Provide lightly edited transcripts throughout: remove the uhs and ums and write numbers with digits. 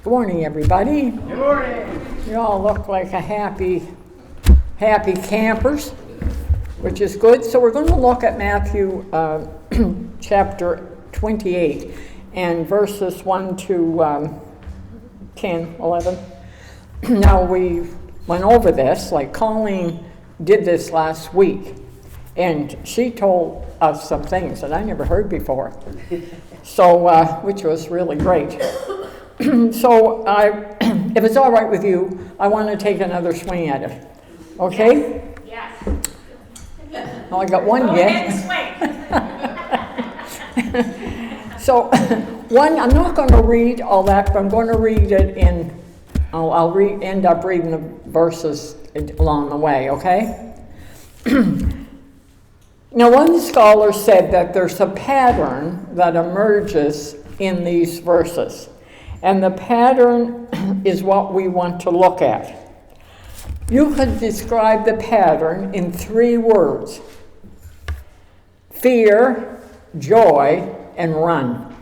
Good morning, everybody. Good morning. You all look like a happy campers, which is good. So we're going to look at Matthew chapter 28 and verses 1 to 10, 11. Now we went over this, like Colleen did this last week, and she told us some things that I never heard before, so which was really great. So if it's all right with you, I want to take another swing at it. Okay? Yes. Oh, I got one yet. So one, I'm not going to read all that, but I'm going to read it in. I'll end up reading the verses along the way. Okay? Now, one scholar said that there's a pattern that emerges in these verses. And the pattern is what we want to look at. You could describe the pattern in 3 words: fear, joy, and run.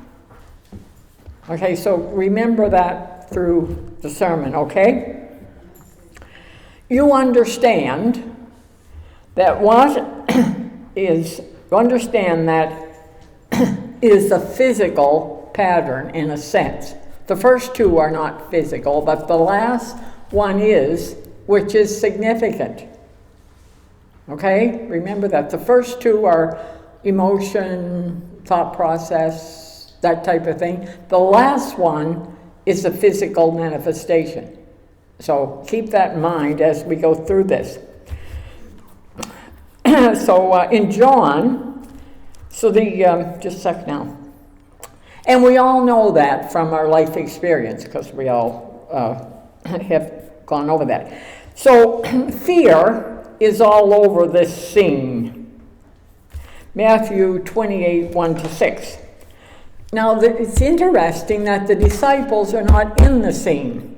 Okay, so remember that through the sermon, okay? You understand that is a physical pattern in a sense. The first 2 are not physical, but the last one is, which is significant. Okay? Remember that. The first 2 are emotion, thought process, that type of thing. The last one is a physical manifestation. So keep that in mind as we go through this. So in John, just a sec now. And we all know that from our life experience, because we all have gone over that. So fear is all over this scene. Matthew 28, 1 to 6. Now, it's interesting that the disciples are not in the scene.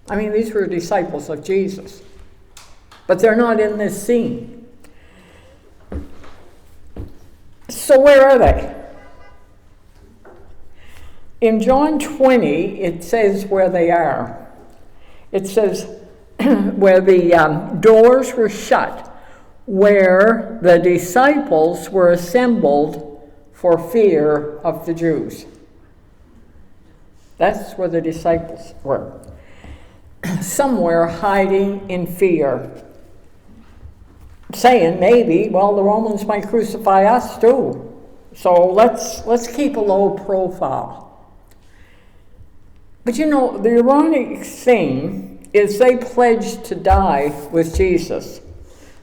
I mean, these were disciples of Jesus, but they're not in this scene. So where are they? In John 20, it says where they are. It says where the doors were shut, where the disciples were assembled for fear of the Jews. That's where the disciples were. Somewhere hiding in fear. Saying maybe, well, the Romans might crucify us too. So let's keep a low profile. But you know, the ironic thing is they pledged to die with Jesus.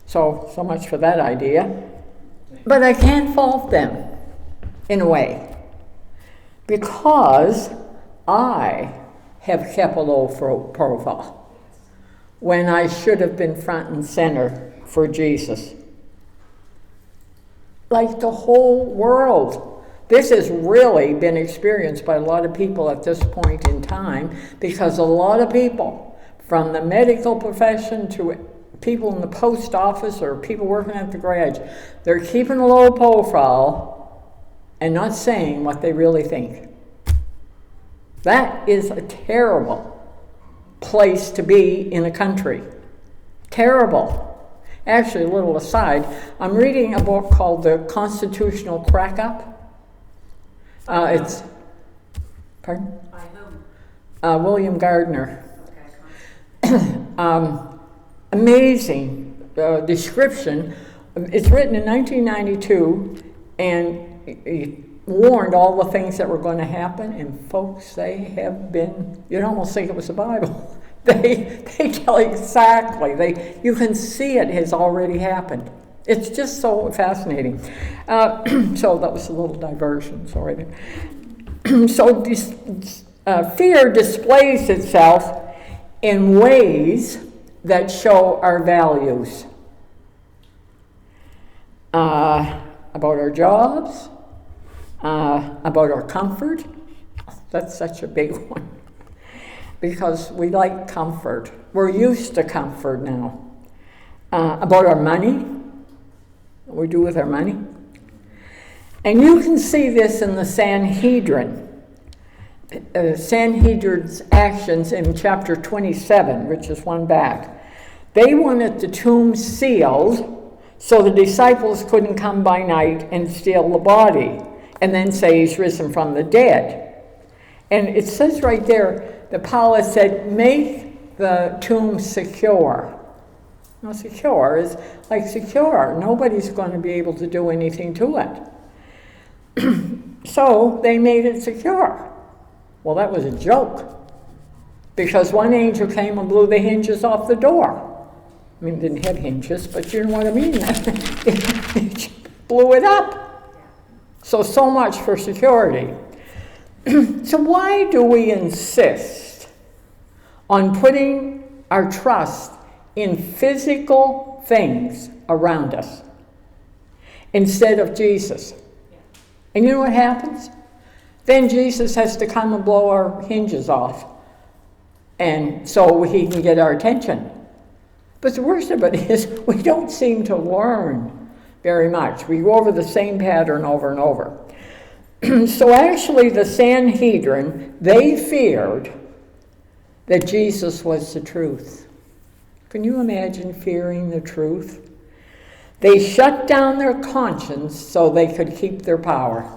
So much for that idea. But I can't fault them, in a way. Because I have kept a low profile when I should have been front and center for Jesus. Like the whole world. This has really been experienced by a lot of people at this point in time, because a lot of people, from the medical profession to people in the post office or people working at the garage, they're keeping a low profile and not saying what they really think. That is a terrible place to be in a country. Terrible. Actually, a little aside, I'm reading a book called The Constitutional Crack-Up. It's, pardon? By whom? William Gardner. Okay. Amazing description. It's written in 1992, and he warned all the things that were going to happen, and folks, they have been, you'd almost think it was the Bible. They tell exactly. You can see it has already happened. It's just so fascinating. So that was a little diversion. Sorry. So fear displays itself in ways that show our values. About our jobs, about our comfort. That's such a big one. Because we like comfort. We're used to comfort now. About our money, what we do with our money. And you can see this in the Sanhedrin. Sanhedrin's actions in chapter 27, which is one back. They wanted the tomb sealed so the disciples couldn't come by night and steal the body and then say he's risen from the dead. And it says right there that Paul said, make the tomb secure. Now, secure is like secure. Nobody's going to be able to do anything to it. So they made it secure. Well, that was a joke, because one angel came and blew the hinges off the door. I mean, it didn't have hinges, but you know what I mean. It blew it up. So much for security. So why do we insist on putting our trust in physical things around us instead of Jesus? And you know what happens? Then Jesus has to come and blow our hinges off, and so he can get our attention. But the worst of it is we don't seem to learn very much. We go over the same pattern over and over. So actually the Sanhedrin, they feared that Jesus was the truth. Can you imagine fearing the truth? They shut down their conscience so they could keep their power.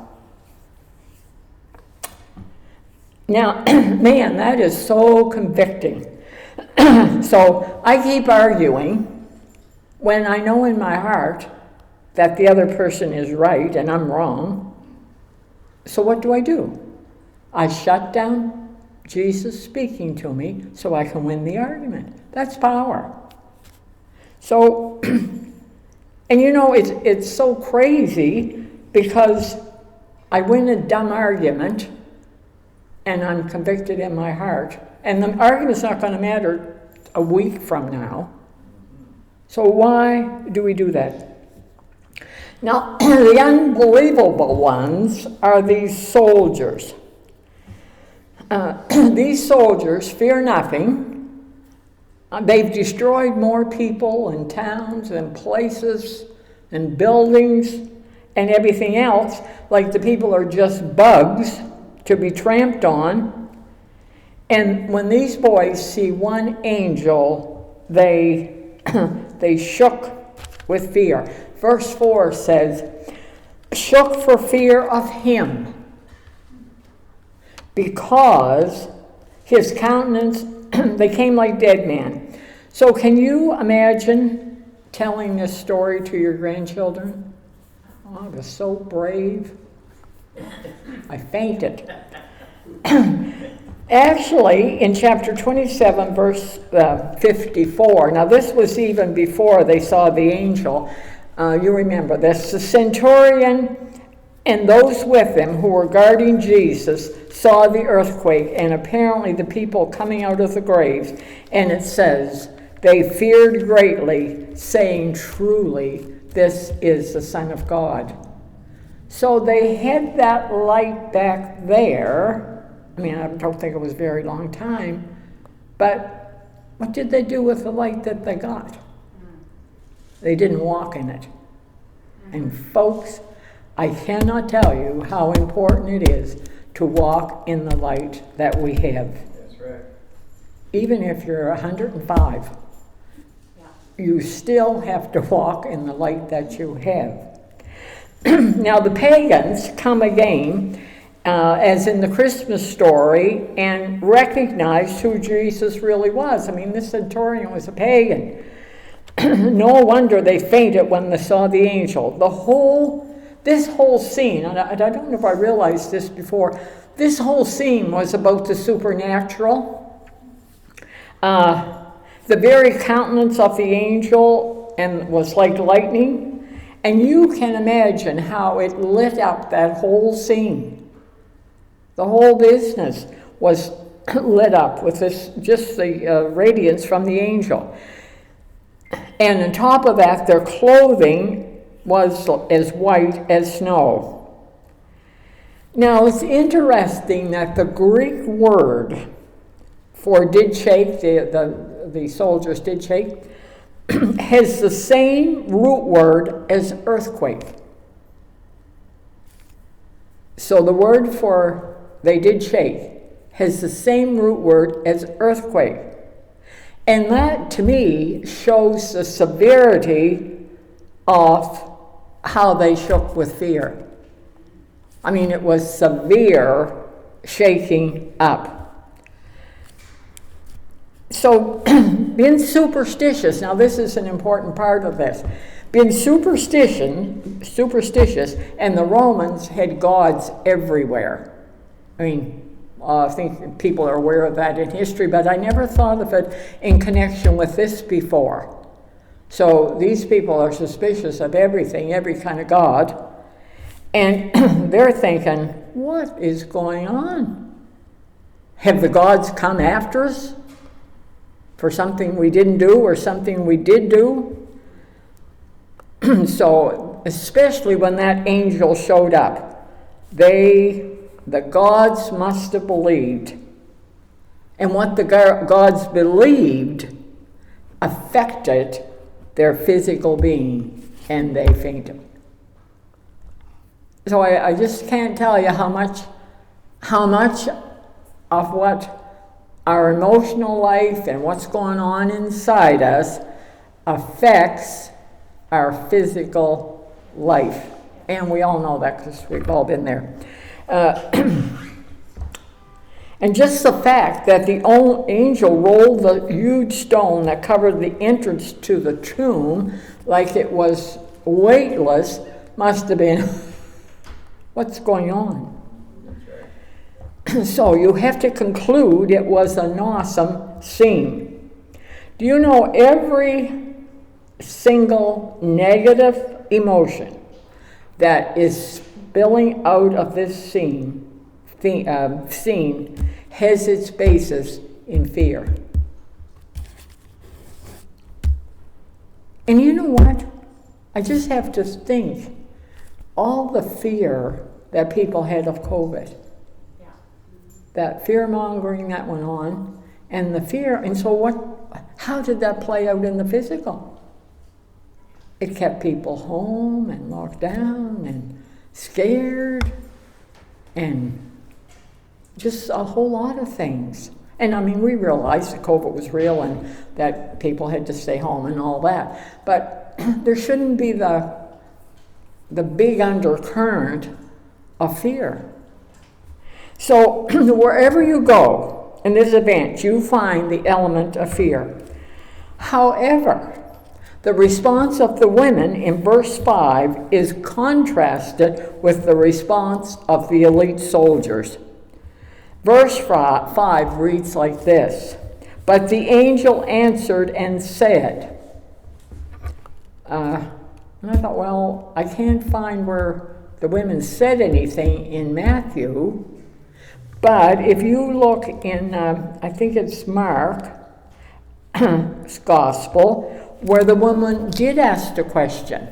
Now, man, that is so convicting. So I keep arguing when I know in my heart that the other person is right and I'm wrong. So what do? I shut down Jesus speaking to me so I can win the argument. That's power. So, and you know, it's so crazy because I win a dumb argument and I'm convicted in my heart. And the argument's not going to matter a week from now. So why do we do that? Now, the unbelievable ones are these soldiers. These soldiers fear nothing. They've destroyed more people and towns and places and buildings and everything else. Like the people are just bugs to be tramped on. And when these boys see one angel, they shook with fear. Verse 4 says, shook for fear of him, because his countenance, they came like dead men. So can you imagine telling this story to your grandchildren? Oh, I was so brave. I fainted. Actually, in chapter 27, verse 54, now this was even before they saw the angel. You remember this. The centurion and those with him who were guarding Jesus saw the earthquake and apparently the people coming out of the graves. And it says, they feared greatly, saying, truly, this is the Son of God. So they had that light back there. I mean, I don't think it was a very long time. But what did they do with the light that they got? They didn't walk in it. And folks, I cannot tell you how important it is to walk in the light that we have. That's right. Even if you're 105, you still have to walk in the light that you have. Now the pagans come again, as in the Christmas story, and recognized who Jesus really was. I mean, this centurion was a pagan. No wonder they fainted when they saw the angel. This whole scene, and I don't know if I realized this before, this whole scene was about the supernatural. The very countenance of the angel and was like lightning. And you can imagine how it lit up that whole scene. The whole business was lit up with this, just the radiance from the angel. And on top of that, their clothing was as white as snow. Now, it's interesting that the Greek word for did shake, the soldiers did shake, has the same root word as earthquake. So the word for they did shake has the same root word as earthquake. And that, to me, shows the severity of how they shook with fear. I mean, it was severe shaking up. So, being superstitious, now this is an important part of this. Being superstitious, and the Romans had gods everywhere. I mean, I think people are aware of that in history, but I never thought of it in connection with this before. So these people are suspicious of everything, every kind of god, and they're thinking, what is going on? Have the gods come after us for something we didn't do or something we did do? So, especially when that angel showed up, the gods must have believed. And what the gods believed affected their physical being, and they fainted. So I just can't tell you how much of what our emotional life and what's going on inside us affects our physical life. And we all know that because we've all been there. And just the fact that the angel rolled the huge stone that covered the entrance to the tomb like it was weightless must have been, what's going on? So you have to conclude it was an awesome scene. Do you know every single negative emotion that is spilling out of this scene has its basis in fear? And you know what? I just have to think all the fear that people had of COVID. Yeah. That fear-mongering that went on, and the fear, and so how did that play out in the physical? It kept people home and locked down and scared and just a whole lot of things. And I mean, we realized that COVID was real and that people had to stay home and all that. But there shouldn't be the big undercurrent of fear. So wherever you go in this event, you find the element of fear. However, the response of the women in verse 5 is contrasted with the response of the elite soldiers. Verse 5 reads like this: "But the angel answered and said," and I thought, well, I can't find where the women said anything in Matthew, but if you look in, I think it's Mark's Gospel, where the woman did ask the question,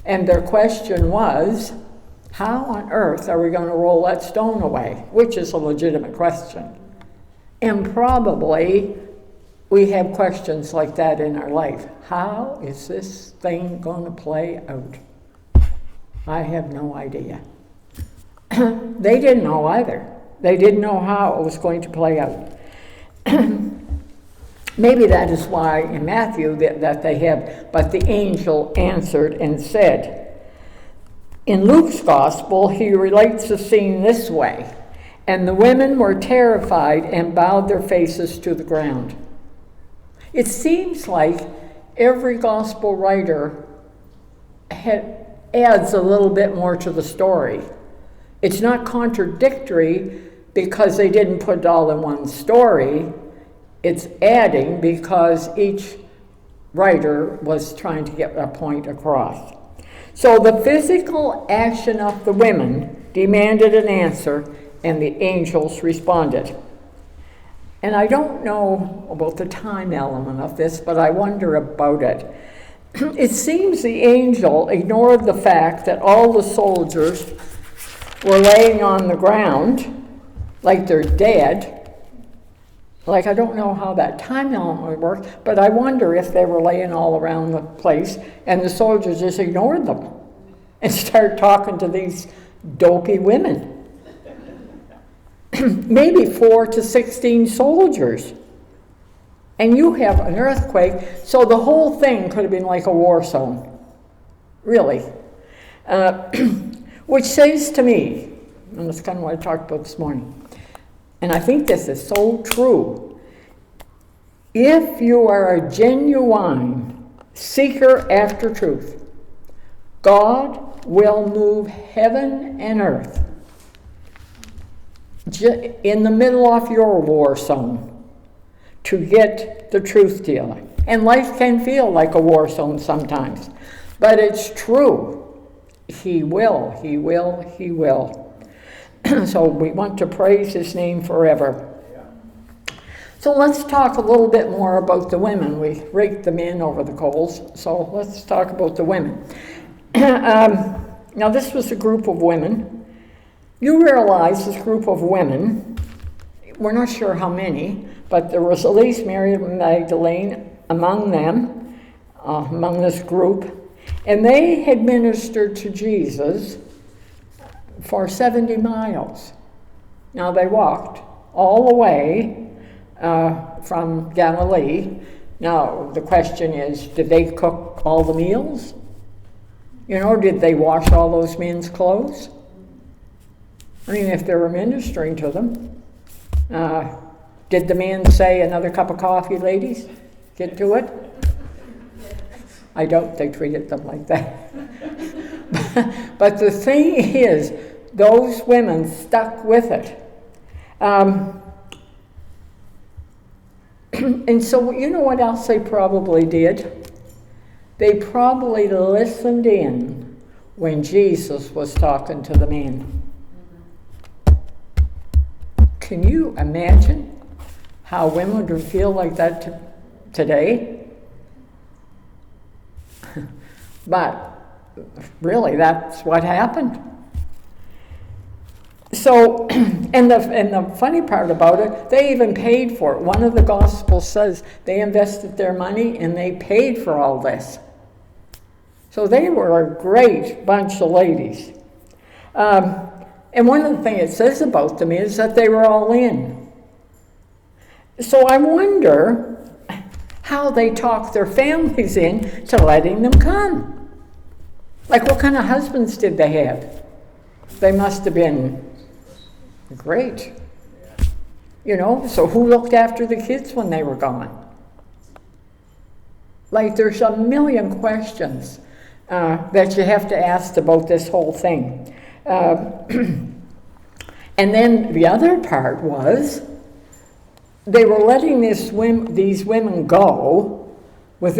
and their question was, how on earth are we going to roll that stone away? Which is a legitimate question. And probably we have questions like that in our life. How is this thing going to play out? I have no idea. They didn't know either. They didn't know how it was going to play out. Maybe that is why in Matthew that they have, but the angel answered and said. In Luke's Gospel, he relates the scene this way: "And the women were terrified and bowed their faces to the ground." It seems like every Gospel writer adds a little bit more to the story. It's not contradictory because they didn't put it all in one story. It's adding because each writer was trying to get a point across. So the physical action of the women demanded an answer, and the angels responded. And I don't know about the time element of this, but I wonder about it. It seems the angel ignored the fact that all the soldiers were laying on the ground like they're dead. Like, I don't know how that time element would work, but I wonder if they were laying all around the place and the soldiers just ignored them and started talking to these dopey women. maybe 4 to 16 soldiers. And you have an earthquake, so the whole thing could have been like a war zone, really. Which says to me, and that's kind of what I talked about this morning, and I think this is so true, if you are a genuine seeker after truth, God will move heaven and earth in the middle of your war zone to get the truth to you. And life can feel like a war zone sometimes, but it's true. He will, he will, he will. So we want to praise his name forever. So let's talk a little bit more about the women. We raked the men over the coals, so let's talk about the women. Now this was a group of women. You realize this group of women, we're not sure how many, but there was at least Mary Magdalene among them, among this group, and they had ministered to Jesus for 70 miles. Now they walked all the way from Galilee. Now the question is, did they cook all the meals? You know, did they wash all those men's clothes? I mean, if they were ministering to them, did the man say, another cup of coffee, ladies? Get to it? I doubt they treated them like that. But the thing is, those women stuck with it. And so, you know what else they probably did? They probably listened in when Jesus was talking to the man. Can you imagine how women would feel like that today? But really, that's what happened. So, and the funny part about it, they even paid for it. One of the Gospels says they invested their money and they paid for all this. So they were a great bunch of ladies. And one of the things it says about them is that they were all in. So I wonder how they talked their families in to letting them come. Like, what kind of husbands did they have? They must have been great. You know, so who looked after the kids when they were gone? Like, there's a million questions that you have to ask about this whole thing. And then the other part was, they were letting these women go with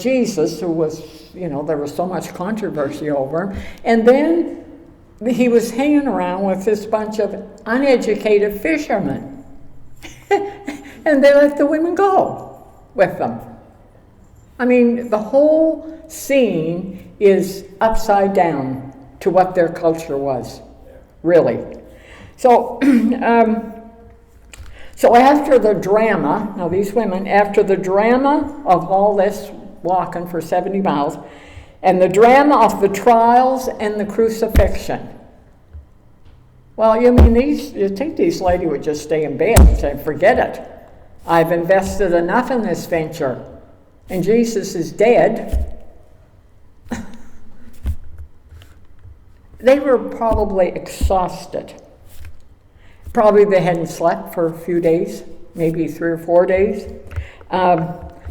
Jesus, who was, you know, there was so much controversy over him. And then he was hanging around with this bunch of uneducated fishermen. And they let the women go with them. I mean, the whole scene is upside down to what their culture was, really. So, so after the drama, now these women, after the drama of all this walking for 70 miles, and the drama of the trials and the crucifixion, well, you think these ladies would just stay in bed and say, forget it. I've invested enough in this venture, and Jesus is dead. They were probably exhausted. Probably they hadn't slept for a few days, maybe 3 or 4 days,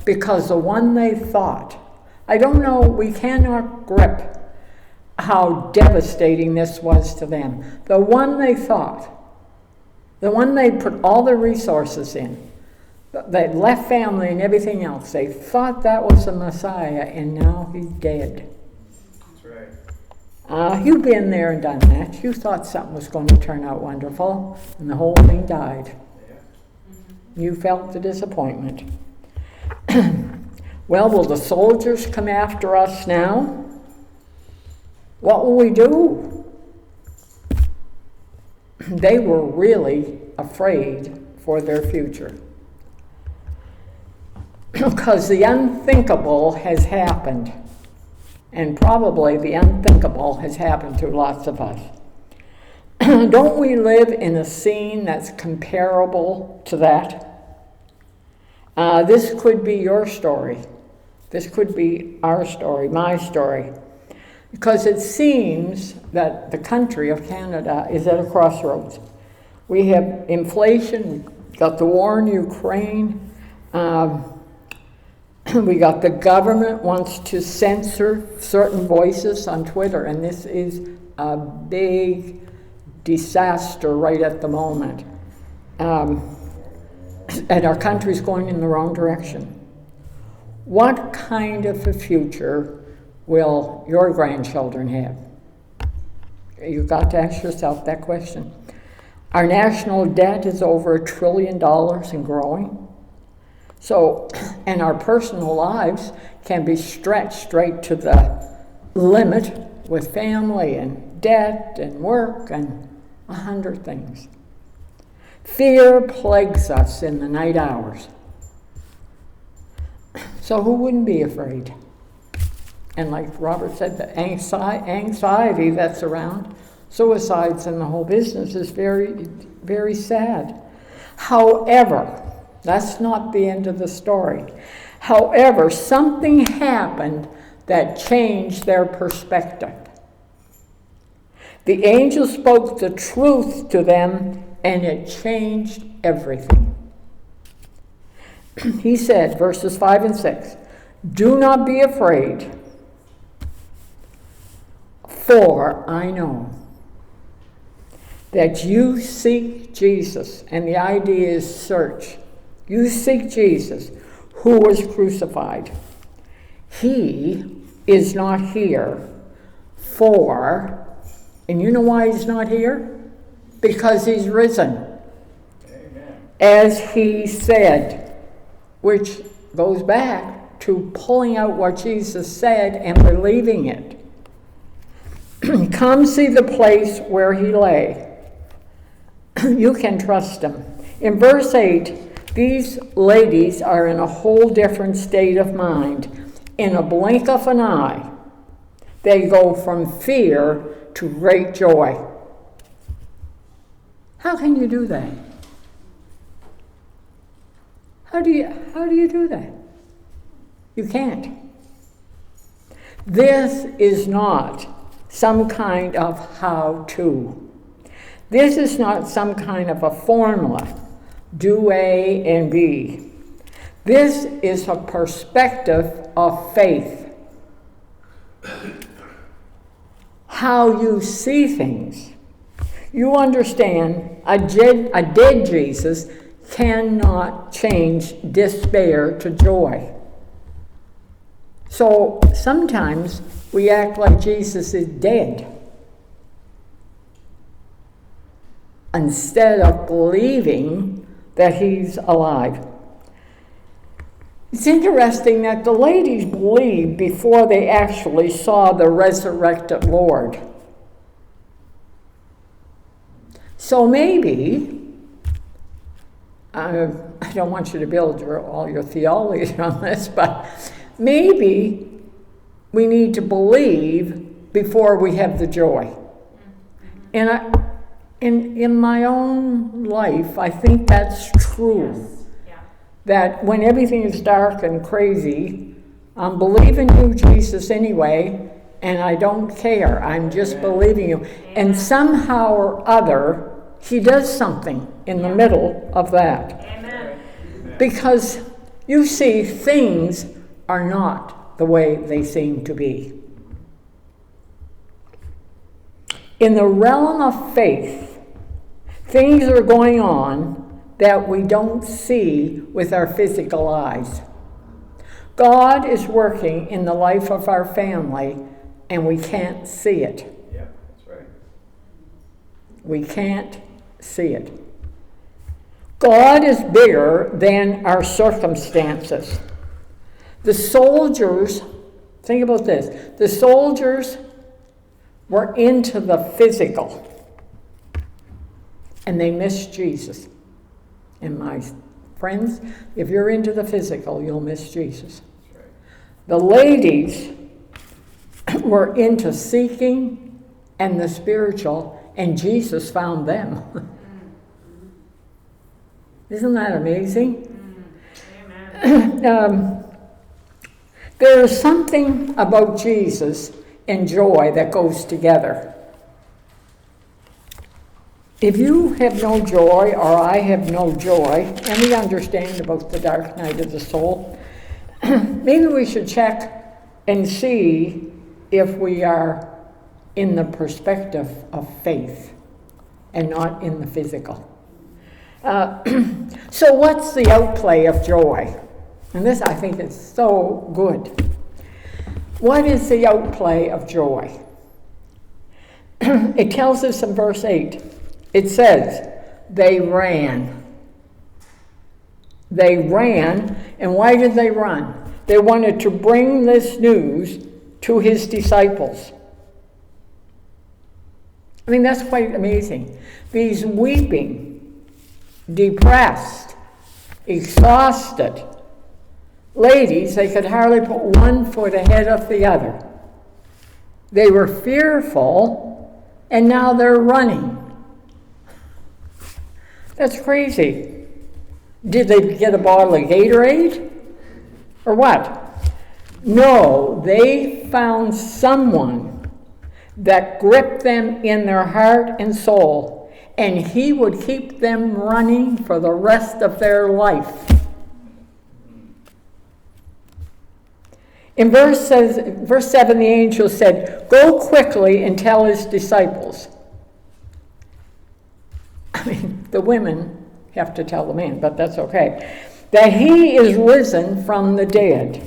because the one they thought, I don't know, we cannot grip how devastating this was to them. The one they thought, the one they put all their resources in, they left family and everything else, they thought that was the Messiah, and now he's dead. You've been there and done that. You thought something was going to turn out wonderful, and the whole thing died. You felt the disappointment. Well, will the soldiers come after us now? What will we do? They were really afraid for their future. Because the unthinkable has happened. And probably the unthinkable has happened to lots of us. don't we live in a scene that's comparable to that? This could be your story. This could be our story, my story. Because it seems that the country of Canada is at a crossroads. We have inflation, we got the war in Ukraine, we got the government wants to censor certain voices on Twitter, and this is a big disaster right at the moment. And our country's going in the wrong direction. What kind of a future will your grandchildren have? You've got to ask yourself that question. Our national debt is over $1 trillion and growing. So, and our personal lives can be stretched straight to the limit with family and debt and work and 100 things. Fear plagues us in the night hours. So who wouldn't be afraid? And like Robert said, the anxiety that's around, suicides and the whole business is very, very sad. However, that's not the end of the story. However, something happened that changed their perspective. The angel spoke the truth to them, and it changed everything. He said, verses 5 and 6, "Do not be afraid, for I know that you seek Jesus," and the idea is search. You seek Jesus, who was crucified. He is not here, and you know why he's not here? Because he's risen. Amen. As he said, which goes back to pulling out what Jesus said and believing it. Come see the place where he lay. You can trust him. In verse 8, these ladies are in a whole different state of mind. In a blink of an eye, they go from fear to great joy. How can you do that? How do you do that? You can't. This is not some kind of how-to. This is not some kind of a formula. Do A and B. This is a perspective of faith. How you see things. You understand a dead Jesus cannot change despair to joy. So sometimes we act like Jesus is dead instead of believing that he's alive. It's interesting that the ladies believed before they actually saw the resurrected Lord. So maybe, I don't want you to build all your theology on this, but maybe we need to believe before we have the joy. And in my own life, I think that's true. Yes. Yeah. That when everything is dark and crazy, I'm believing you, Jesus, anyway, and I don't care. I'm just believing you. Amen. And somehow or other, he does something in the middle of that. Amen. Because, you see, things are not the way they seem to be. In the realm of faith, things are going on that we don't see with our physical eyes. God is working in the life of our family, and we can't see it. Yeah, that's right. We can't see it. God is bigger than our circumstances. The soldiers, think about this, the soldiers were into the physical, and they missed Jesus. And my friends, if you're into the physical, you'll miss Jesus. Right. The ladies were into seeking and the spiritual, and Jesus found them. Isn't that amazing? There is something about Jesus and joy that goes together. If you have no joy, or I have no joy, and we understand about the dark night of the soul, maybe we should check and see if we are in the perspective of faith and not in the physical. So what's the outplay of joy? And this, I think, is so good. What is the outplay of joy? It tells us in verse 8. It says, they ran. They ran, and why did they run? They wanted to bring this news to his disciples. I mean, that's quite amazing. These weeping, depressed, exhausted ladies, they could hardly put one foot ahead of the other. They were fearful, and now they're running. That's crazy. Did they get a bottle of Gatorade? Or what? No, they found someone that gripped them in their heart and soul, and he would keep them running for the rest of their life. In verse 7, the angel said, go quickly and tell his disciples. I mean, the women have to tell the man, but that's okay. That he is risen from the dead.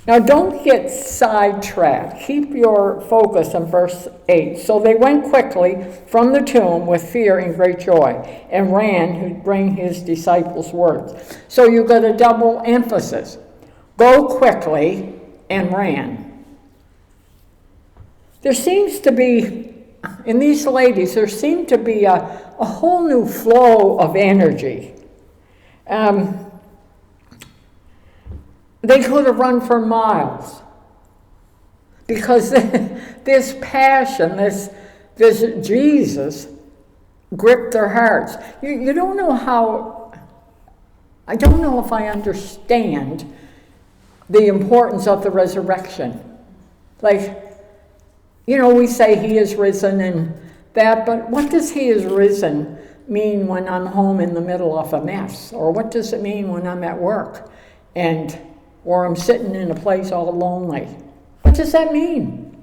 Now don't get sidetracked. Keep your focus on verse 8. So they went quickly from the tomb with fear and great joy, and ran to bring his disciples words. So you've got a double emphasis. Go quickly and ran. There seems to be, in these ladies, there seemed to be a whole new flow of energy. They could have run for miles because this passion, this Jesus gripped their hearts. You don't know how, I don't know if I understand the importance of the resurrection. Like, you know, we say he is risen and that, but what does he is risen mean when I'm home in the middle of a mess? Or what does it mean when I'm at work or I'm sitting in a place all lonely? What does that mean?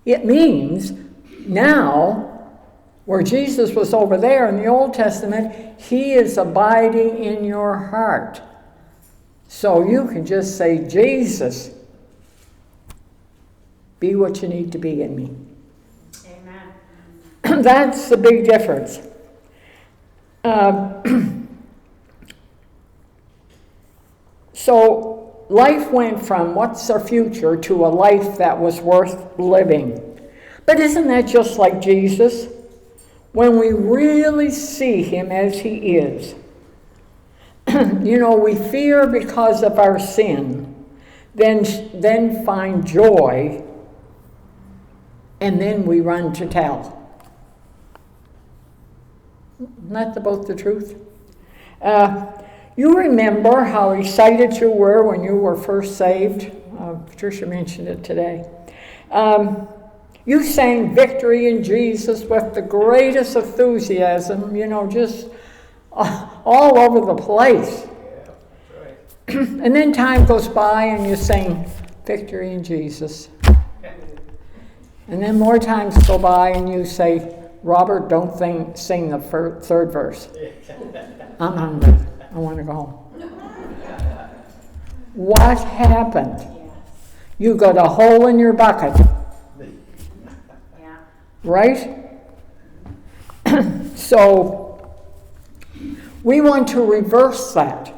It means now, where Jesus was over there in the Old Testament, he is abiding in your heart. So you can just say, Jesus, be what you need to be in me. Amen. That's the big difference. So life went from what's our future to a life that was worth living. But isn't that just like Jesus? When we really see him as he is, you know, we fear because of our sin, then find joy, and then we run to tell. Isn't that both the truth? You remember how excited you were when you were first saved? Patricia mentioned it today. You sang Victory in Jesus with the greatest enthusiasm, you know, just all over the place. Yeah, that's right. And then time goes by and you sing Victory in Jesus. And then more times go by and you say, Robert, don't sing the third verse. I'm hungry. I want to go home. What happened? You got a hole in your bucket. Right? So, we want to reverse that.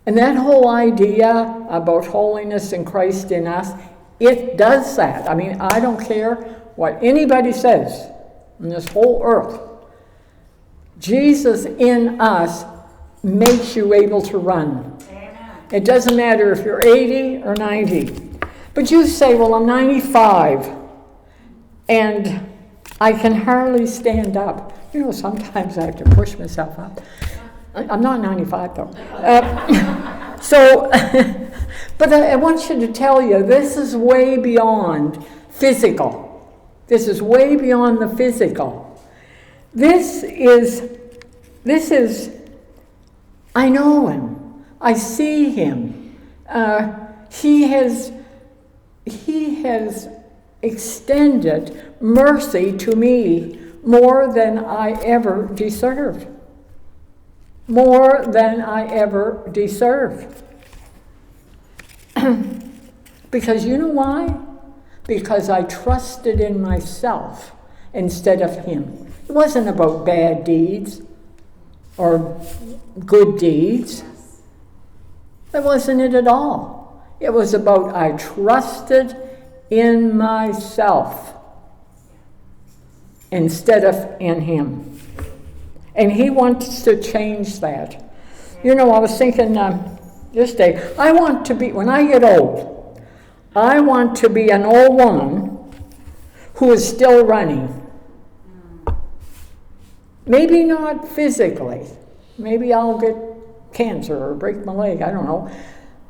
And that whole idea about holiness in Christ in us, it does that. I mean, I don't care what anybody says on this whole earth. Jesus in us makes you able to run. Amen. It doesn't matter if you're 80 or 90. But you say, well, I'm 95. And I can hardly stand up. You know, sometimes I have to push myself up. I'm not 95 though. But I want you to tell you, this is way beyond physical. This is way beyond the physical. This is, I know him. I see him. He has extended mercy to me more than I ever deserved. More than I ever deserved. Because you know why? Because I trusted in myself instead of him. It wasn't about bad deeds or good deeds. That wasn't it at all. It was about I trusted in myself instead of in him. And he wants to change that. You know, I was thinking this day, I want to be, when I get old, I want to be an old woman who is still running. Maybe not physically. Maybe I'll get cancer or break my leg, I don't know.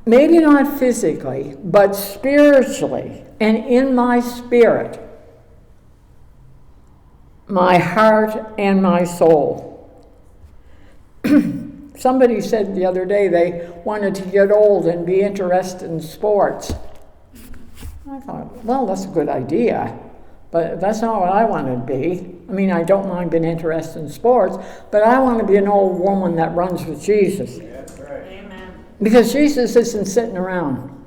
Maybe not physically, but spiritually and in my spirit, my heart and my soul. Somebody said the other day they wanted to get old and be interested in sports. I thought, well, that's a good idea, but that's not what I want to be. I mean, I don't mind being interested in sports, but I want to be an old woman that runs with Jesus. That's right. Amen. Because Jesus isn't sitting around.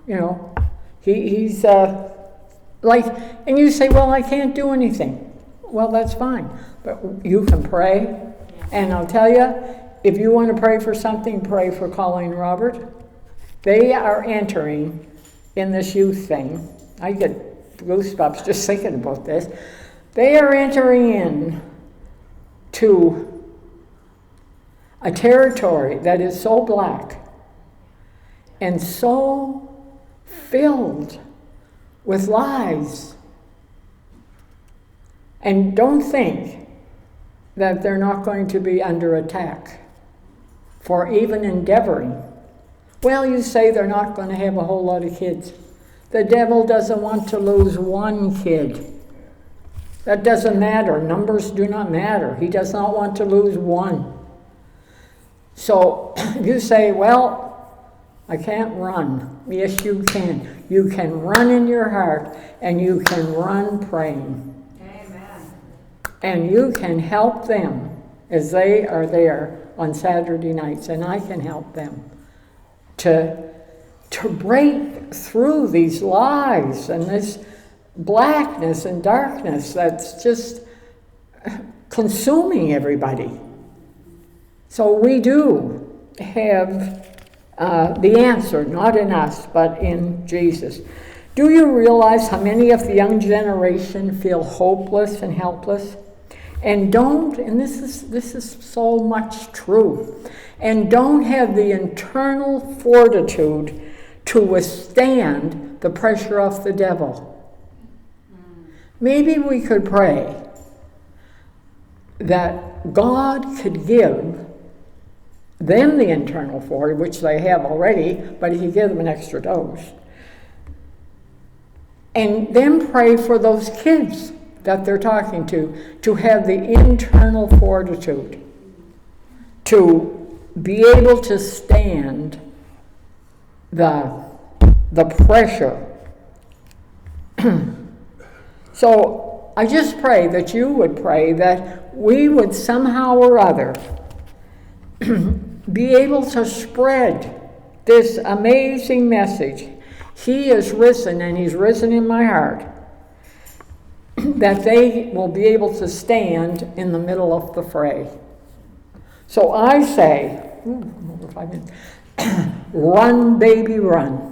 You know, he's like, and you say, well, I can't do anything. Well, that's fine, but you can pray. And I'll tell you, if you want to pray for something, pray for Colleen and Robert. They are entering in this youth thing. I get goosebumps just thinking about this. They are entering in to a territory that is so black and so filled with lies. And don't think that they're not going to be under attack for even endeavoring. Well, you say they're not going to have a whole lot of kids. The devil doesn't want to lose one kid. That doesn't matter. Numbers do not matter. He does not want to lose one. So you say, well, I can't run. Yes, you can. You can run in your heart, and you can run praying. And you can help them as they are there on Saturday nights, and I can help them to break through these lies and this blackness and darkness that's just consuming everybody. So we do have the answer, not in us, but in Jesus. Do you realize how many of the young generation feel hopeless and helpless? And this is so much true, and don't have the internal fortitude to withstand the pressure of the devil. Maybe we could pray that God could give them the internal fortitude, which they have already, but he could give them an extra dose. And then pray for those kids that they're talking to have the internal fortitude to be able to stand the pressure. So I just pray that you would pray that we would somehow or other be able to spread this amazing message. He is risen, and he's risen in my heart. That they will be able to stand in the middle of the fray. So I say, run, baby, run.